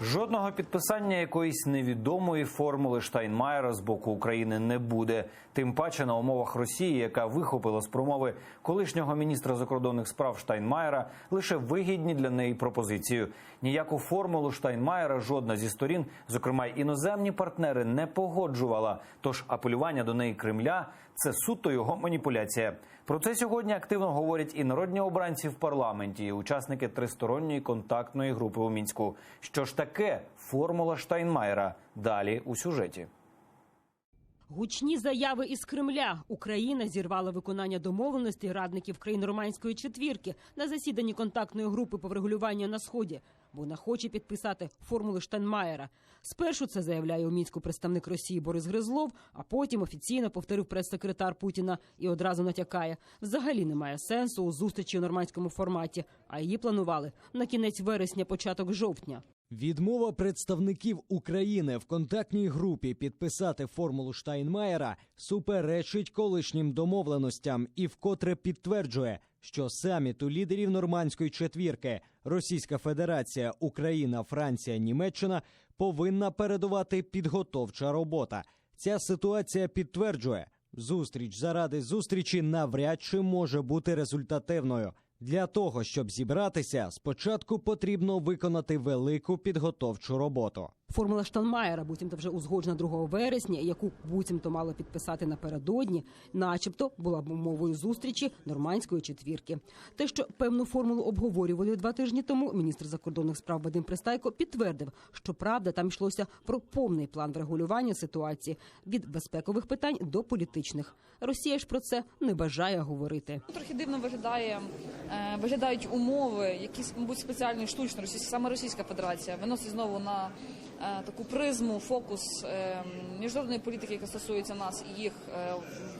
Жодного підписання якоїсь невідомої формули Штайнмаєра з боку України не буде. Тим паче на умовах Росії, яка вихопила з промови колишнього міністра закордонних справ Штайнмаєра лише вигідні для неї пропозицію. Ніяку формулу Штайнмаєра жодна зі сторін, зокрема іноземні партнери, не погоджувала. Тож апелювання до неї Кремля – це суто його маніпуляція. Про це сьогодні активно говорять і народні обранці в парламенті, і учасники тристоронньої контактної групи у Мінську. Що ж таке формула Штайнмаєра? Далі у сюжеті. Гучні заяви із Кремля. Україна зірвала виконання домовленостей радників країн Романської четвірки на засіданні контактної групи по врегулюванню на Сході, бо не хоче підписати формулу Штайнмаєра. Спершу це заявляє у Мінську представник Росії Борис Гризлов, а потім офіційно повторив прес-секретар Путіна і одразу натякає. Взагалі немає сенсу у зустрічі у нормандському форматі, а її планували на кінець вересня, початок жовтня. Відмова представників України в контактній групі підписати формулу Штайнмаєра суперечить колишнім домовленостям і вкотре підтверджує, що саміту лідерів нормандської четвірки Російська Федерація, Україна, Франція, Німеччина повинна передувати підготовча робота. Ця ситуація підтверджує, зустріч заради зустрічі навряд чи може бути результативною. Для того, щоб зібратися, спочатку потрібно виконати велику підготовчу роботу. Формула Штайнмаєра, буцімто вже узгоджена 2 вересня, яку буцімто мало підписати напередодні, начебто була б умовою зустрічі нормандської четвірки. Те, що певну формулу обговорювали 2 тижні тому, міністр закордонних справ Вадим Пристайко підтвердив, що правда там йшлося про повний план врегулювання ситуації від безпекових питань до політичних. Росія ж про це не бажає говорити. Трохи дивно виглядають умови, які, мабуть, спеціально і штучно саме Російська Федерація виносить знову на таку призму, фокус міжнародної політики, яка стосується нас і їх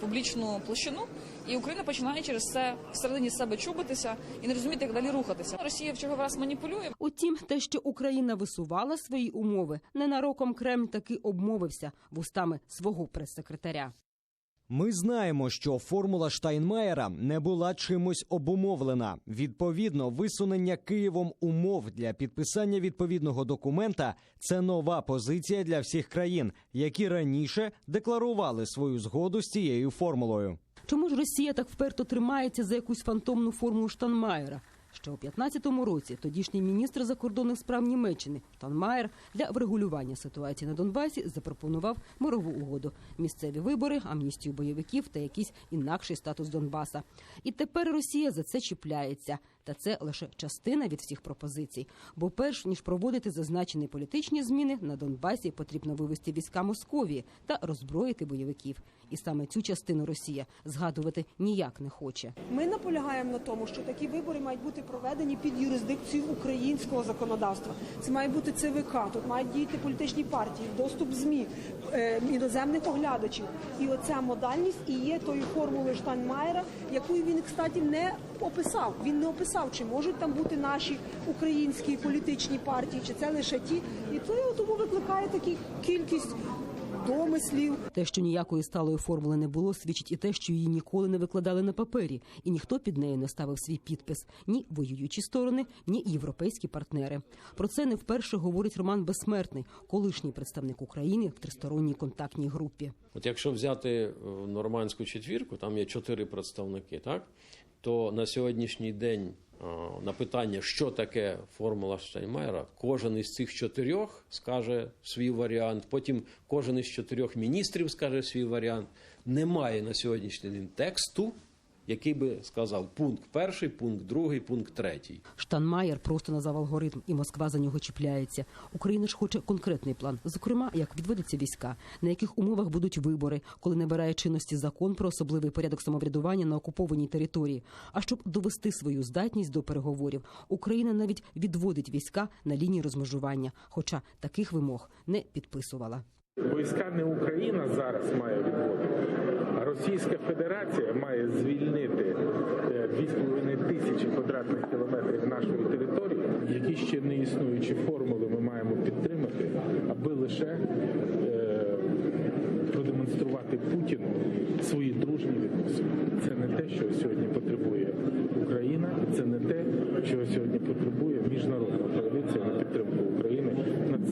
публічну площину. І Україна починає через це всередині себе чубитися і не розуміти, як далі рухатися. Росія в черговий раз маніпулює. Утім, те, що Україна висувала свої умови, ненароком Кремль таки обмовився вустами свого прес-секретаря. Ми знаємо, що формула Штайнмаєра не була чимось обумовлена. Відповідно, висунення Києвом умов для підписання відповідного документа – це нова позиція для всіх країн, які раніше декларували свою згоду з цією формулою. Чому ж Росія так вперто тримається за якусь фантомну формулу Штайнмаєра? Ще у 2015 році тодішній міністр закордонних справ Німеччини Штайнмаєр для врегулювання ситуації на Донбасі запропонував мирову угоду, місцеві вибори, амністію бойовиків та якийсь інакший статус Донбаса. І тепер Росія за це чіпляється. Та це лише частина від всіх пропозицій. Бо перш ніж проводити зазначені політичні зміни, на Донбасі потрібно вивести війська Московії та роззброїти бойовиків. І саме цю частину Росія згадувати ніяк не хоче. Ми наполягаємо на тому, що такі вибори мають бути проведені під юрисдикцією українського законодавства. Це має бути ЦВК, тут мають діяти політичні партії, доступ ЗМІ, іноземних оглядачів. І оця модальність і є тою формулою Штайнмаєра, яку він, кстати, не описав. Він не описав, чи можуть там бути наші українські політичні партії, чи це лише ті. І тому викликає таку кількість домислів. Те, що ніякої сталої формули не було, свідчить і те, що її ніколи не викладали на папері, і ніхто під нею не ставив свій підпис. Ні воюючі сторони, ні європейські партнери. Про це не вперше говорить Роман Безсмертний, колишній представник України в тристоронній контактній групі. От якщо взяти нормандську четвірку, там є 4 представники, так? То на сьогоднішній день на питання, що таке формула Штайнмаєра, кожен із цих 4 скаже свій варіант, потім кожен із 4 міністрів скаже свій варіант. Немає на сьогоднішній день тексту, який би сказав пункт 1, пункт 2, пункт 3. Штайнмаєр просто назвав алгоритм, і Москва за нього чіпляється. Україна ж хоче конкретний план. Зокрема, як відводяться війська, на яких умовах будуть вибори, коли набирає чинності закон про особливий порядок самоврядування на окупованій території. А щоб довести свою здатність до переговорів, Україна навіть відводить війська на лінії розмежування, хоча таких вимог не підписувала. Війська не Україна зараз має відводити, а Російська Федерація має звільнити 2,5 тисячі квадратних кілометрів нашої території, які ще не існуючі формули ми маємо підтримати, аби лише продемонструвати Путіну свої дружні відносини. Це не те, що сьогодні потребує Україна, це не те, чого сьогодні потребує міжнародна коаліція на підтримку України на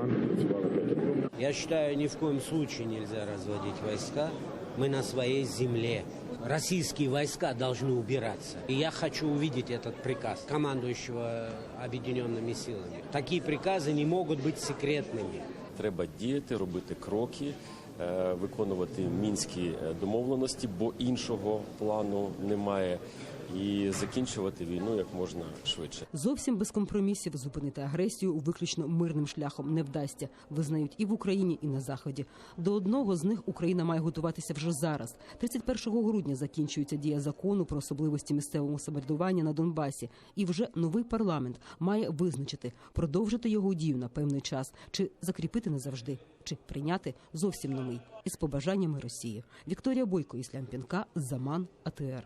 команди працювали 5 років. Я считаю, ни в коем случае нельзя разводить войска. Мы на своей земле. Российские войска должны убираться. И я хочу увидеть этот приказ командующего объединенными силами. Такие приказы не могут быть секретными. Треба діяти, робити кроки, виконувати мінські домовленості, бо іншого плану немає, і закінчувати війну як можна швидше. Зовсім без компромісів зупинити агресію виключно мирним шляхом не вдасться, визнають і в Україні, і на Заході. До одного з них Україна має готуватися вже зараз. 31 грудня закінчується дія закону про особливості місцевого самоврядування на Донбасі. І вже новий парламент має визначити, продовжити його дію на певний час, чи закріпити назавжди, чи прийняти зовсім новий. Із побажаннями Росії. Вікторія Бойко, Іслям Пінка, Заман, АТР.